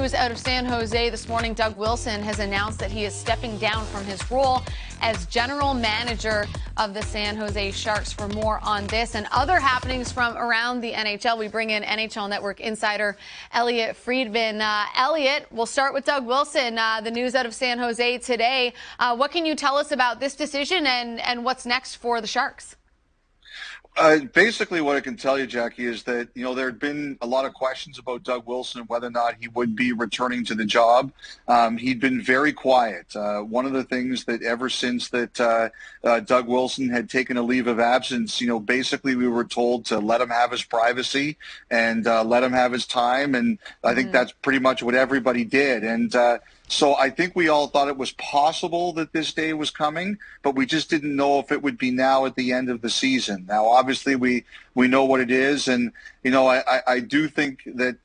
news out of San Jose this morning. Doug Wilson has announced that he is stepping down from his role as general manager of the San Jose Sharks. For more on this and other happenings from around the NHL, we bring in NHL Network insider Elliotte Friedman. Elliotte, we'll start with Doug Wilson. The news out of San Jose today. What can you tell us about this decision and what's next for the Sharks? Basically, what I can tell you, Jackie, is that, there had been a lot of questions about Doug Wilson, whether or not he would be returning to the job. He'd been very quiet. One of the things that ever since that Doug Wilson had taken a leave of absence, basically we were told to let him have his privacy and let him have his time. And I think that's pretty much what everybody did. And so I think we all thought it was possible that this day was coming, but we just didn't know if it would be now at the end of the season. Now, obviously, we know what it is, and I do think that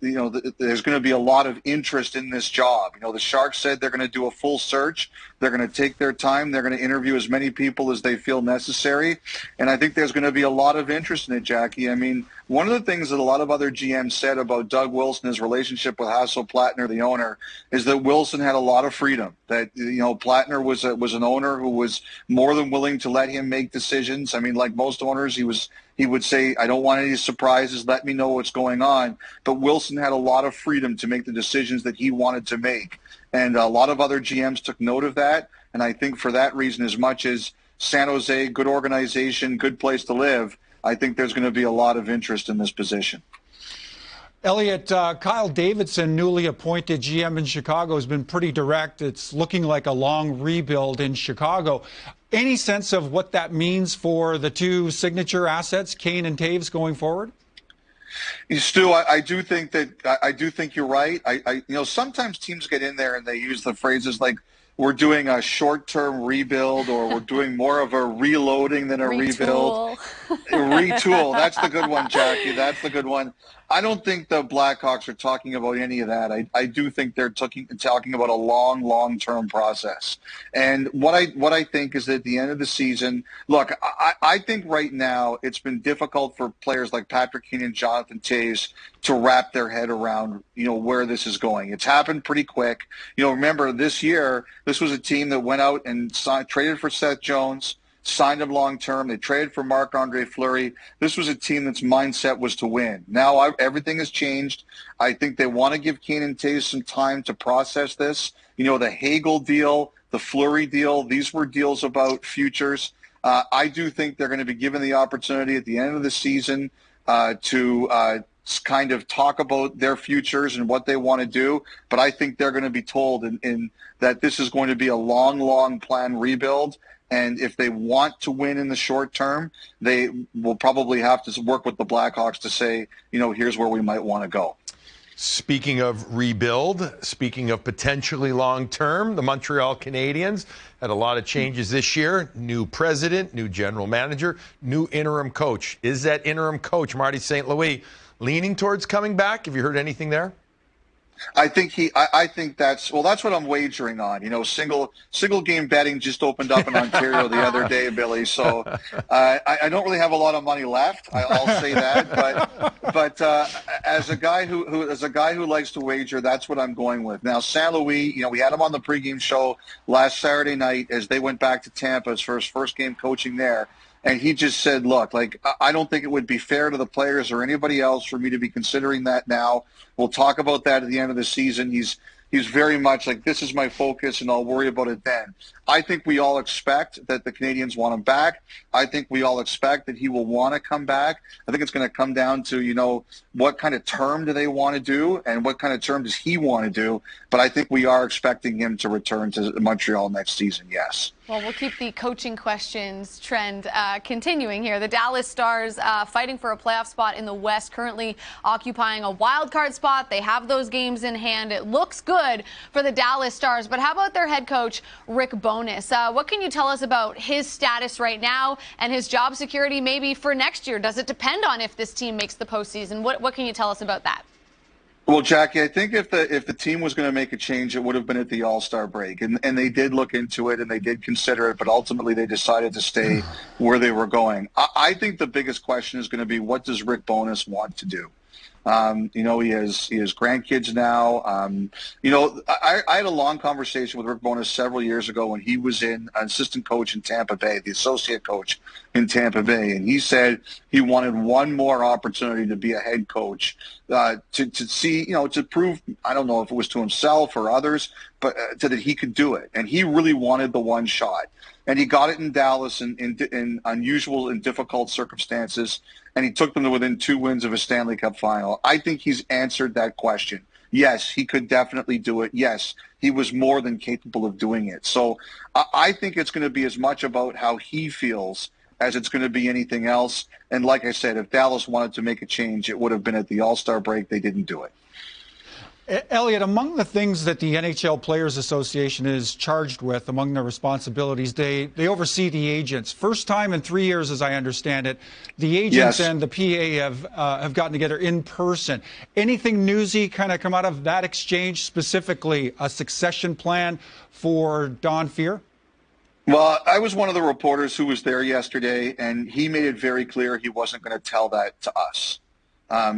there's going to be a lot of interest in this job. The Sharks said they're going to do a full search. They're going to take their time. They're going to interview as many people as they feel necessary, and I think there's going to be a lot of interest in it, Jackie. I mean, one of the things that a lot of other GMs said about Doug Wilson, his relationship with Hasselplattner, the owner, is that Wilson had a lot of freedom. That Plattner was an owner who was more than willing to let him make decisions. I mean, like most owners, he would say, I don't want any surprises, let me know what's going on. But Wilson had a lot of freedom to make the decisions that he wanted to make. And a lot of other GMs took note of that. And I think for that reason, as much as San Jose, good organization, good place to live, I think there's going to be a lot of interest in this position. Elliotte, Kyle Davidson, newly appointed GM in Chicago, has been pretty direct. It's looking like a long rebuild in Chicago. Any sense of what that means for the two signature assets, Kane and Taves, going forward? Stu, I do think you're right. Sometimes teams get in there and they use the phrases like, we're doing a short-term rebuild, or we're doing more of a reloading than a rebuild. Retool. That's the good one, Jackie. That's the good one. I don't think the Blackhawks are talking about any of that. I do think they're talking about a long-term process. And what I think is that at the end of the season, look, I think right now it's been difficult for players like Patrick Kane and Jonathan Toews to wrap their head around, where this is going. It's happened pretty quick. Remember this year, this was a team that went out and traded for Seth Jones, signed him long-term. They traded for Marc-Andre Fleury. This was a team that's mindset was to win. Now everything has changed. I think they want to give Kane and Toews some time to process this. The Hagel deal, the Fleury deal, these were deals about futures. I do think they're going to be given the opportunity at the end of the season to kind of talk about their futures and what they want to do. But I think they're going to be told in that this is going to be a long plan rebuild. And if they want to win in the short term, they will probably have to work with the Blackhawks to say, here's where we might want to go. Speaking of rebuild, speaking of potentially long term, the Montreal Canadiens had a lot of changes this year. New president, new general manager, new interim coach. Is that interim coach, Marty St. Louis, leaning towards coming back? Have you heard anything there? I think that's what I'm wagering on. Single game betting just opened up in Ontario the other day, Billy. So I don't really have a lot of money left. I'll say that. But as a guy who likes to wager, that's what I'm going with. Now, St. Louis, we had him on the pregame show last Saturday night as they went back to Tampa for his first game coaching there. And he just said, look, I don't think it would be fair to the players or anybody else for me to be considering that now. We'll talk about that at the end of the season. He's very much like, this is my focus, and I'll worry about it then. I think we all expect that the Canadiens want him back. I think we all expect that he will want to come back. I think it's going to come down to, what kind of term do they want to do and what kind of term does he want to do. But I think we are expecting him to return to Montreal next season, yes. Well, we'll keep the coaching questions trend continuing here. The Dallas Stars fighting for a playoff spot in the West, currently occupying a wild card spot. They have those games in hand. It looks good for the Dallas Stars. But how about their head coach, Rick Bowness? What can you tell us about his status right now and his job security maybe for next year? Does it depend on if this team makes the postseason? What can you tell us about that? Well, Jackie, I think if the team was going to make a change, it would have been at the All-Star break. And they did look into it and they did consider it, but ultimately they decided to stay where they were going. I think the biggest question is going to be, what does Rick Bowness want to do? You know, he has grandkids now. You know, I had a long conversation with Rick Bowness several years ago when he was an assistant coach in Tampa Bay, the associate coach in Tampa Bay, and he said he wanted one more opportunity to be a head coach to see, you know, to prove, I don't know if it was to himself or others, but that he could do it. And he really wanted the one shot. And he got it in Dallas in unusual and difficult circumstances, and he took them to within 2 wins of a Stanley Cup final. I think he's answered that question. Yes, he could definitely do it. Yes, he was more than capable of doing it. So I think it's going to be as much about how he feels as it's going to be anything else. And like I said, if Dallas wanted to make a change, it would have been at the All-Star break. They didn't do it. Elliotte, among the things that the NHL Players Association is charged with, among their responsibilities, they oversee the agents. First time in 3 years, as I understand it, the agents and the PA have gotten together in person. Anything newsy kind of come out of that exchange, specifically a succession plan for Don Fehr? Well, I was one of the reporters who was there yesterday, and he made it very clear he wasn't going to tell that to us.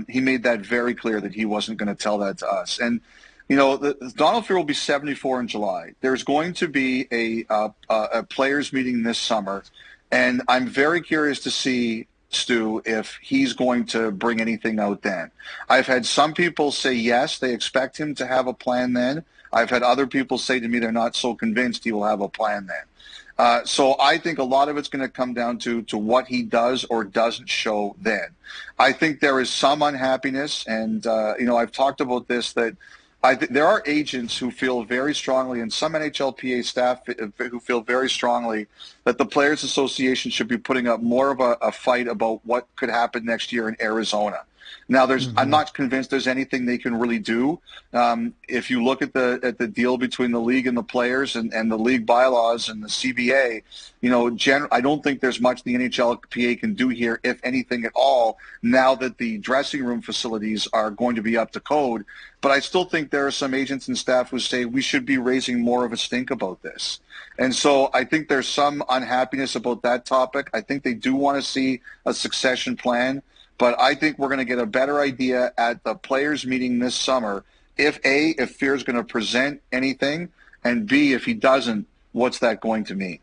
He made that very clear that he wasn't going to tell that to us. And, you know, Donald Fehr will be 74 in July. There's going to be a players meeting this summer, and I'm very curious to see, Stu, if he's going to bring anything out then. I've had some people say yes, they expect him to have a plan then. I've had other people say to me they're not so convinced he will have a plan then. So I think a lot of it's going to come down to what he does or doesn't show then. I think there is some unhappiness, and, you know, I've talked about this, that there are agents who feel very strongly, and some NHLPA staff who feel very strongly, that the Players Association should be putting up more of a fight about what could happen next year in Arizona. Now, I'm not convinced there's anything they can really do. If you look at the deal between the league and the players and the league bylaws and the CBA, you know, I don't think there's much the NHLPA can do here, if anything at all, now that the dressing room facilities are going to be up to code. But I still think there are some agents and staff who say we should be raising more of a stink about this. And so I think there's some unhappiness about that topic. I think they do want to see a succession plan. But I think we're going to get a better idea at the players' meeting this summer if Fehr is going to present anything, and B, if he doesn't, what's that going to mean?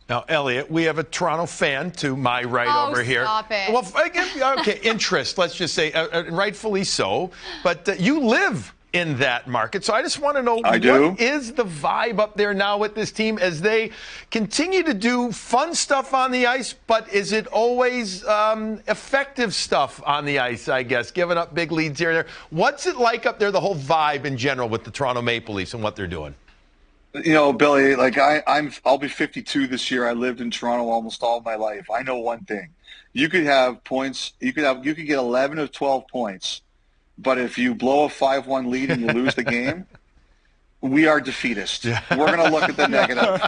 Now, Elliotte, we have a Toronto fan to my right over here. Stop it. Well, okay, interest, let's just say, rightfully so. But you live in that market. So I just want to know, what is the vibe up there now with this team as they continue to do fun stuff on the ice, but is it always effective stuff on the ice, I guess, giving up big leads here and there? What's it like up there, the whole vibe in general with the Toronto Maple Leafs and what they're doing? You know, Billy, like I'll be 52 this year. I lived in Toronto almost all my life. I know one thing. You could have points, you could get 11 of 12 points. But if you blow a 5-1 lead and you lose the game, we are defeatist. We're going to look at the negative.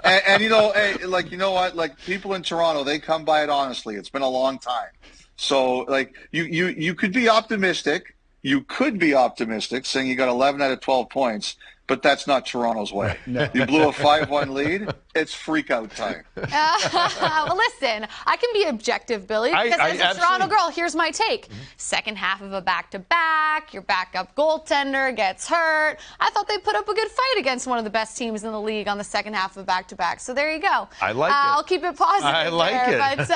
And you know, hey, like, you know what? Like, people in Toronto, they come by it honestly. It's been a long time. So, like, you could be optimistic. You could be optimistic, saying you got 11 out of 12 points. But that's not Toronto's way. No. You blew a 5-1 lead, it's freak-out time. Well, listen, I can be objective, Billy, because as a Toronto girl, here's my take. Second half of a back-to-back, your backup goaltender gets hurt. I thought they put up a good fight against one of the best teams in the league on the second half of a back-to-back. So there you go. I like it. I'll keep it positive I like it. But,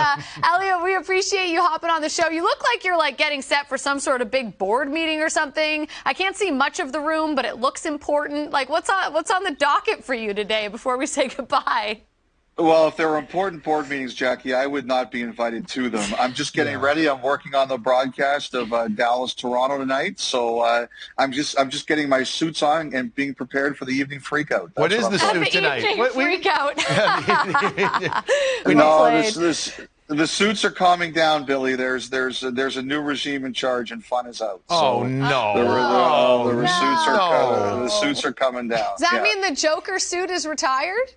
Elliotte, we appreciate you hopping on the show. You look like you're, like, getting set for some sort of big board meeting or something. I can't see much of the room, but it looks important. Like, what's on the docket for you today before we say goodbye? Well, if there were important board meetings, Jackie, I would not be invited to them. I'm just getting ready. I'm working on the broadcast of Dallas-Toronto tonight, so I'm just getting my suits on and being prepared for the evening freakout. What is the suit tonight? Freakout. The suits are calming down, Billy. There's a new regime in charge, and fun is out. Oh, so no! The suits are coming down. Does that mean the Joker suit is retired?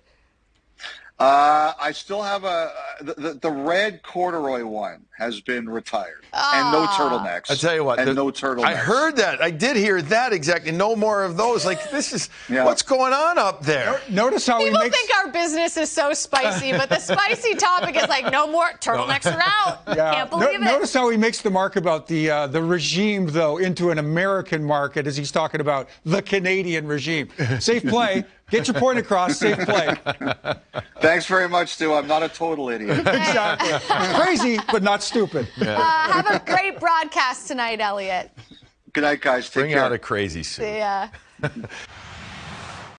I still have the red corduroy one has been retired, and no turtlenecks. I tell you what, no turtlenecks. I heard that. I did hear that exactly. No more of those. Like, this is what's going on up there. Notice how people think our business is so spicy, but the spicy topic is like, no more turtlenecks are out. Yeah. Can't believe it. Notice how he makes the mark about the regime, though, into an American market as he's talking about the Canadian regime. Safe play. Get your point across. Safe play. Thanks very much, Stu. I'm not a total idiot. Exactly. Crazy, but not stupid. Have a great broadcast tonight, Elliotte. Good night, guys. Take care. Bring out a crazy suit. See ya.